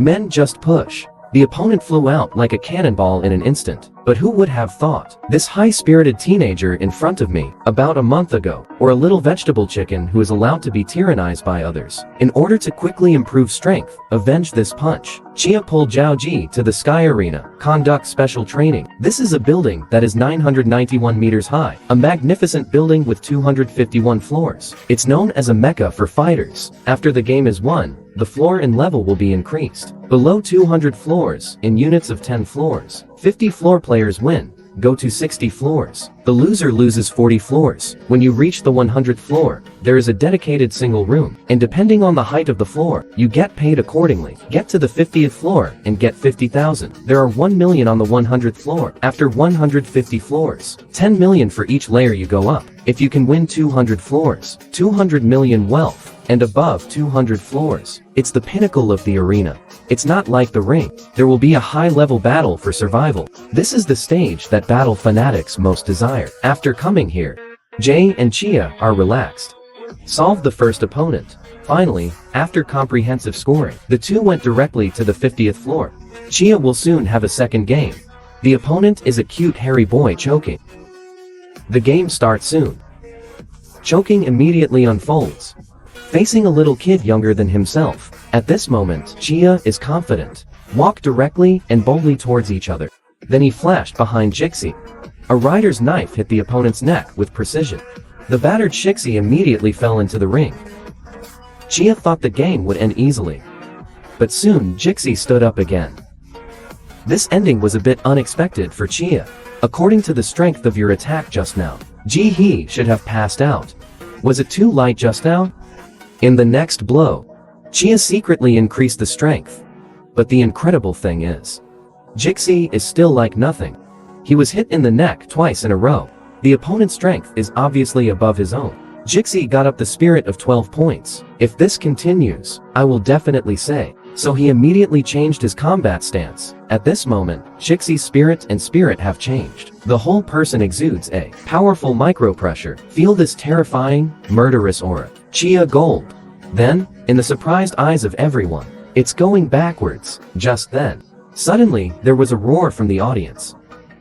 Men just push. The opponent flew out like a cannonball in an instant. But who would have thought? This high-spirited teenager in front of me, about a month ago, or a little vegetable chicken who is allowed to be tyrannized by others. In order to quickly improve strength, avenge this punch, Chia pulled Xiaojie to the Sky Arena, conduct special training. This is a building that is 991 meters high, a magnificent building with 251 floors. It's known as a mecca for fighters. After the game is won, the floor and level will be increased. Below 200 floors, in units of 10 floors, 50 floor players win, go to 60 floors. The loser loses 40 floors. When you reach the 100th floor, there is a dedicated single room, and depending on the height of the floor, you get paid accordingly. Get to the 50th floor and get 50,000. There are 1 million on the 100th floor. After 150 floors, 10 million for each layer you go up. If you can win 200 floors, 200 million wealth, and above 200 floors, it's the pinnacle of the arena. It's not like the ring. There will be a high-level battle for survival. This is the stage that battle fanatics most desire. After coming here, Jay and Chia are relaxed. Solved the first opponent. Finally, after comprehensive scoring, the two went directly to the 50th floor. Chia will soon have a second game. The opponent is a cute hairy boy choking. The game starts soon. Choking immediately unfolds, facing a little kid younger than himself. At this moment, Chia is confident. Walk directly and boldly towards each other. Then he flashed behind Jixi. A rider's knife hit the opponent's neck with precision. The battered Jixi immediately fell into the ring. Chia thought the game would end easily. But soon Jixi stood up again. This ending was a bit unexpected for Chia. According to the strength of your attack just now, Ji-hee should have passed out. Was it too light just now? In the next blow, Chia secretly increased the strength. But the incredible thing is, Jixi is still like nothing. He was hit in the neck twice in a row. The opponent's strength is obviously above his own. Jixi got up the spirit of 12 points. If this continues, I will definitely say. So he immediately changed his combat stance. At this moment, Jixi's spirit and spirit have changed. The whole person exudes a powerful micro-pressure. Feel this terrifying, murderous aura. Chia Gold. Then, in the surprised eyes of everyone, it's going backwards. Just then, suddenly, there was a roar from the audience.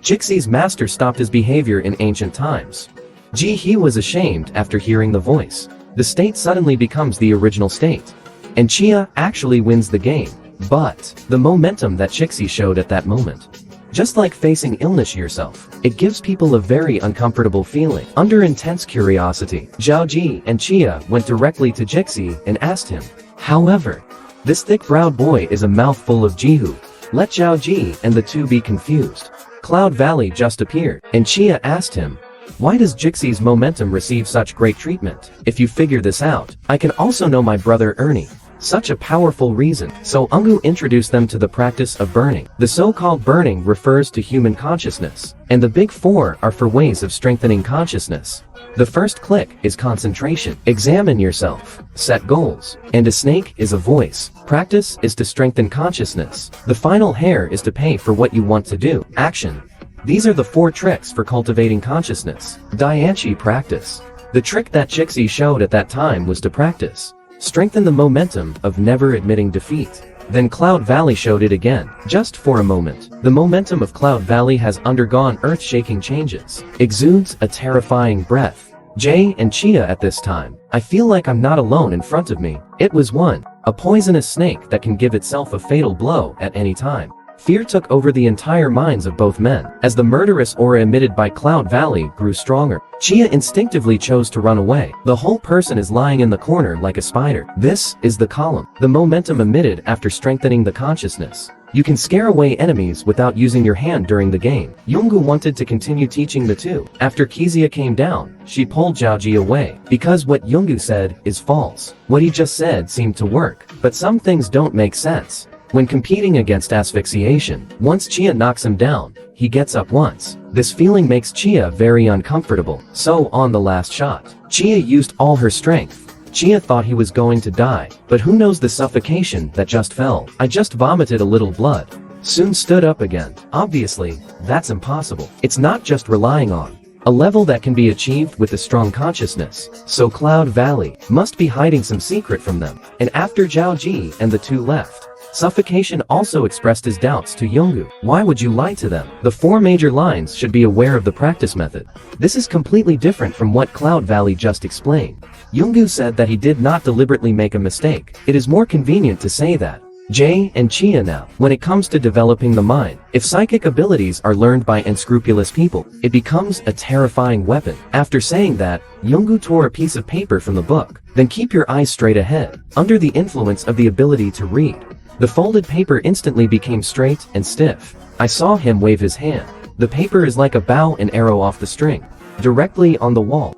Jixi's master stopped his behavior in ancient times. Ji-hee was ashamed after hearing the voice. The state suddenly becomes the original state. And Chia actually wins the game. But the momentum that Jixi showed at that moment, just like facing illness yourself, it gives people a very uncomfortable feeling. Under intense curiosity, Xiaojie and Chia went directly to Jixi and asked him. However, this thick-browed boy is a mouthful of Jihu. Let Xiaojie and the two be confused. Cloud Valley just appeared, and Chia asked him, why does Jixi's momentum receive such great treatment? If you figure this out, I can also know my brother Ernie. Such a powerful reason. So Ungu introduced them to the practice of burning. The so-called burning refers to human consciousness, and the big four are for ways of strengthening consciousness. The first click is concentration. Examine yourself. Set goals. And a snake is a voice. Practice is to strengthen consciousness. The final hair is to pay for what you want to do. Action. These are the 4 tricks for cultivating consciousness. Dianchi practice. The trick that Jixi showed at that time was to practice. Strengthen the momentum of never admitting defeat. Then Cloud Valley showed it again, just for a moment. The momentum of Cloud Valley has undergone earth-shaking changes. Exudes a terrifying breath. Jay and Chia at this time. I feel like I'm not alone in front of me. It was a poisonous snake that can give itself a fatal blow at any time. Fear took over the entire minds of both men, as the murderous aura emitted by Cloud Valley grew stronger. Chia instinctively chose to run away. The whole person is lying in the corner like a spider. This is the column. The momentum emitted after strengthening the consciousness. You can scare away enemies without using your hand during the game. Yungu wanted to continue teaching the two. After Kezia came down, she pulled Xiaojie away, because what Yungu said is false. What he just said seemed to work, but some things don't make sense. When competing against asphyxiation, once Chia knocks him down, he gets up once. This feeling makes Chia very uncomfortable. So on the last shot, Chia used all her strength. Chia thought he was going to die, but who knows the suffocation that just fell. I just vomited a little blood. Soon stood up again. Obviously, that's impossible. It's not just relying on a level that can be achieved with a strong consciousness. So Cloud Valley must be hiding some secret from them. And after Xiaojie and the two left, Suffocation also expressed his doubts to Yonggu. Why would you lie to them? The 4 major lines should be aware of the practice method. This is completely different from what Cloud Valley just explained. Yonggu said that he did not deliberately make a mistake. It is more convenient to say that. Jay and Chia now. When it comes to developing the mind, if psychic abilities are learned by unscrupulous people, it becomes a terrifying weapon. After saying that, Yonggu tore a piece of paper from the book. Then keep your eyes straight ahead. Under the influence of the ability to read, the folded paper instantly became straight and stiff. I saw him wave his hand. The paper is like a bow and arrow off the string, directly on the wall.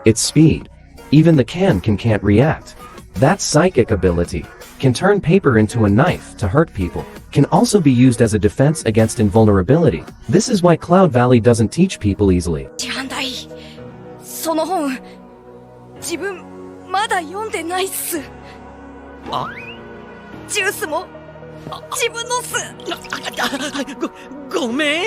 Its speed. Even the can't react. That's psychic ability. Can turn paper into a knife to hurt people. Can also be used as a defense against invulnerability. This is why Cloud Valley doesn't teach people easily. その本、自分まだ読んでないっす。あ、ジュースも自分のっす。ごめん。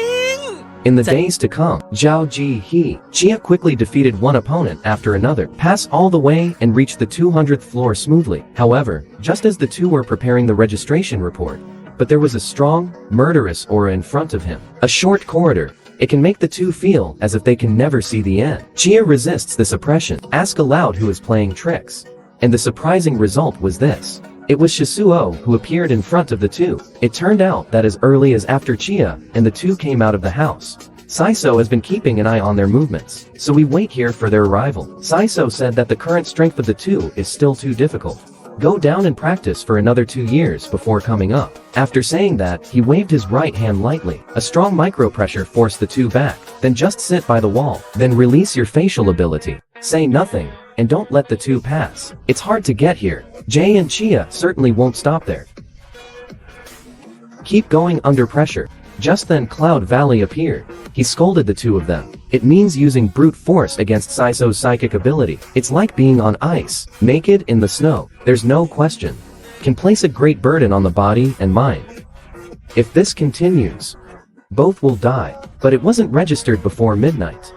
In the days to come, Xiaojie, Chia quickly defeated one opponent after another, pass all the way and reach the 200th floor smoothly. However, just as the two were preparing the registration report, but there was a strong, murderous aura in front of him. A short corridor. It can make the two feel as if they can never see the end. Chia resists this oppression, ask aloud who is playing tricks. And the surprising result was this. It was Shisuo who appeared in front of the two. It turned out that as early as after Chia and the two came out of the house, Saiso has been keeping an eye on their movements, so we wait here for their arrival. Saiso said that the current strength of the two is still too difficult. Go down and practice for another 2 years before coming up. After saying that, he waved his right hand lightly. A strong micro-pressure forced the two back. Then just sit by the wall. Then release your facial ability. Say nothing, and don't let the two pass. It's hard to get here. Jay and Chia certainly won't stop there. Keep going under pressure. Just then Cloud Valley appeared. He scolded the two of them. It means using brute force against Saiso's psychic ability. It's like being on ice, naked in the snow. There's no question. Can place a great burden on the body and mind. If this continues, both will die. But it wasn't registered before midnight.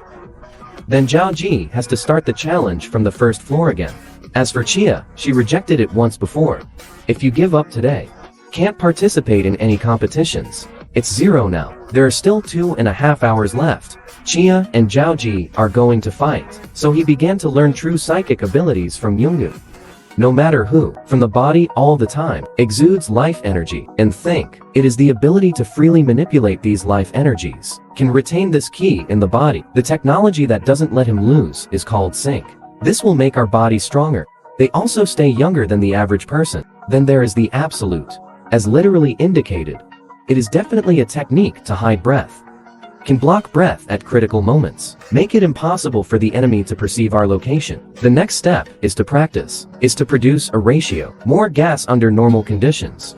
Then Xiaojie has to start the challenge from the first floor again. As for Chia, she rejected it once before. If you give up today, can't participate in any competitions. It's 0 now. There are still 2.5 hours left. Chia and Xiaojie are going to fight. So he began to learn true psychic abilities from Yonggu. No matter who, from the body all the time, exudes life energy. And think, it is the ability to freely manipulate these life energies. Can retain this key in the body. The technology that doesn't let him lose is called sync. This will make our body stronger. They also stay younger than the average person. Then there is the absolute. As literally indicated, it is definitely a technique to hide breath. Can block breath at critical moments. Make it impossible for the enemy to perceive our location. The next step is to practice, is to produce a ratio, more gas under normal conditions.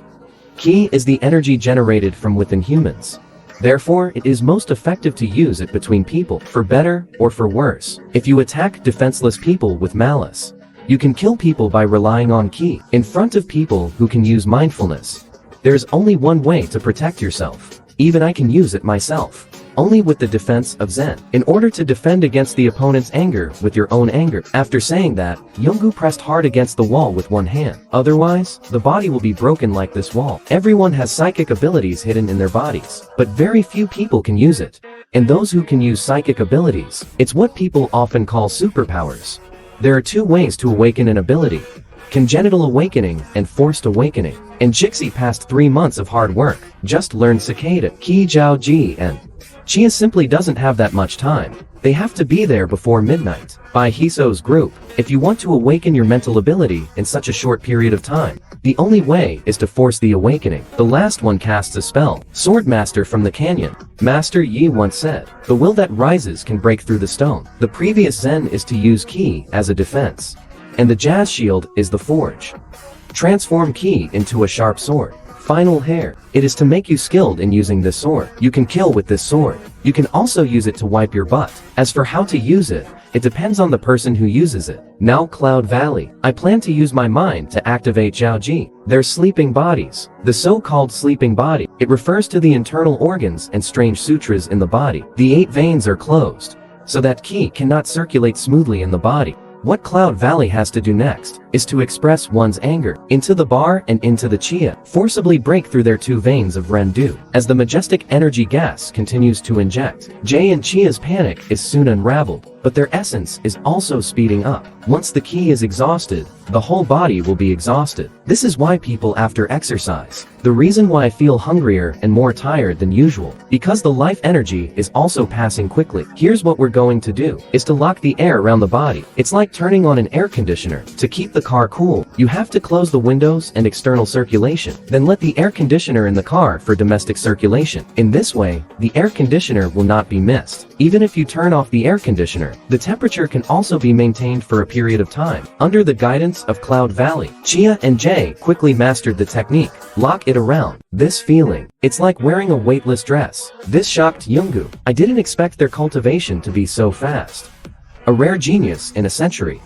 Ki is the energy generated from within humans. Therefore, it is most effective to use it between people, for better or for worse. If you attack defenseless people with malice, you can kill people by relying on Ki. In front of people who can use mindfulness, there is only one way to protect yourself. Even I can use it myself. Only with the defense of Zen. In order to defend against the opponent's anger with your own anger. After saying that, Yonggu pressed hard against the wall with one hand. Otherwise, the body will be broken like this wall. Everyone has psychic abilities hidden in their bodies, but very few people can use it. And those who can use psychic abilities, it's what people often call superpowers. There are 2 ways to awaken an ability. Congenital awakening and forced awakening. And Jixi passed 3 months of hard work. Just learned Cicada, Ki Xiaojie and Chia simply doesn't have that much time. They have to be there before midnight. By Hiso's group, if you want to awaken your mental ability in such a short period of time, the only way is to force the awakening. The last one casts a spell. Swordmaster from the canyon. Master Yi once said, the will that rises can break through the stone. The previous Zen is to use Ki as a defense. And the jazz shield is the forge. Transform Ki into a sharp sword. Final hair. It is to make you skilled in using this sword. You can kill with this sword. You can also use it to wipe your butt. As for how to use it, it depends on the person who uses it. Now Cloud Valley. I plan to use my mind to activate Xiaojie. Their sleeping bodies. The so-called sleeping body. It refers to the internal organs and strange sutras in the body. The 8 veins are closed, so that Ki cannot circulate smoothly in the body. What Cloud Valley has to do next is to express one's anger into the bar and into the Chia, forcibly break through their two veins of Rendu. As the majestic energy gas continues to inject, Jay and Chia's panic is soon unraveled, but their essence is also speeding up. Once the ki is exhausted, the whole body will be exhausted. This is why people after exercise, the reason why I feel hungrier and more tired than usual, because the life energy is also passing quickly. Here's what we're going to do, is to lock the air around the body. It's like turning on an air conditioner. To keep the car cool, you have to close the windows and external circulation, then let the air conditioner in the car for domestic circulation. In this way, the air conditioner will not be missed. Even if you turn off the air conditioner, the temperature can also be maintained for a period of time. Under the guidance of Cloud Valley, Chia and Jay quickly mastered the technique. Lock it around. This feeling, it's like wearing a weightless dress. This shocked Yoongu. I didn't expect their cultivation to be so fast. A rare genius in a century.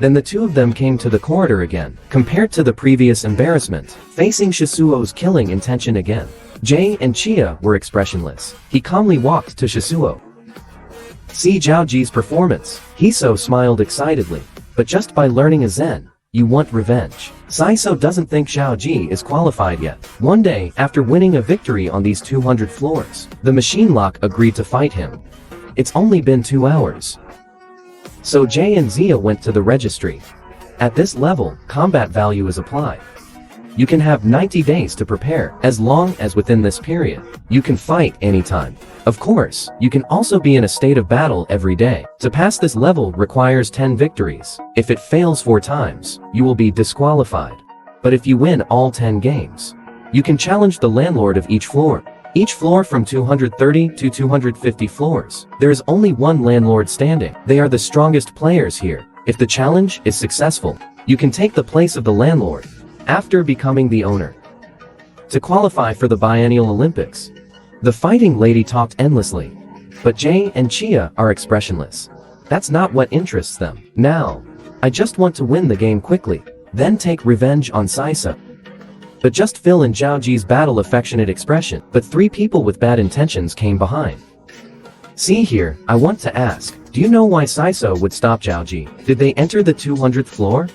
Then the two of them came to the corridor again. Compared to the previous embarrassment, facing Shisuo's killing intention again, Jay and Chia were expressionless. He calmly walked to Shisuo. See Xiaojie's performance. Hiso smiled excitedly. But just by learning a Zen, you want revenge. Saiso doesn't think Xiaojie is qualified yet. One day, after winning a victory on these 200 floors, the machine lock agreed to fight him. It's only been 2 hours. So Jay and Zia went to the registry. At this level, combat value is applied. You can have 90 days to prepare, as long as within this period, you can fight anytime. Of course, you can also be in a state of battle every day. To pass this level requires 10 victories. If it fails 4 times, you will be disqualified. But if you win all 10 games, you can challenge the landlord of each floor. Each floor from 230 to 250 floors. There is only one landlord standing. They are the strongest players here. If the challenge is successful, you can take the place of the landlord after becoming the owner. To qualify for the Biennial Olympics, the fighting lady talked endlessly, but Jay and Chia are expressionless. That's not what interests them. Now, I just want to win the game quickly, then take revenge on Saiso. But just fill in Xiaojie's battle affectionate expression. But 3 people with bad intentions came behind. See here, I want to ask, do you know why Saiso would stop Xiaojie? Did they enter the 200th floor?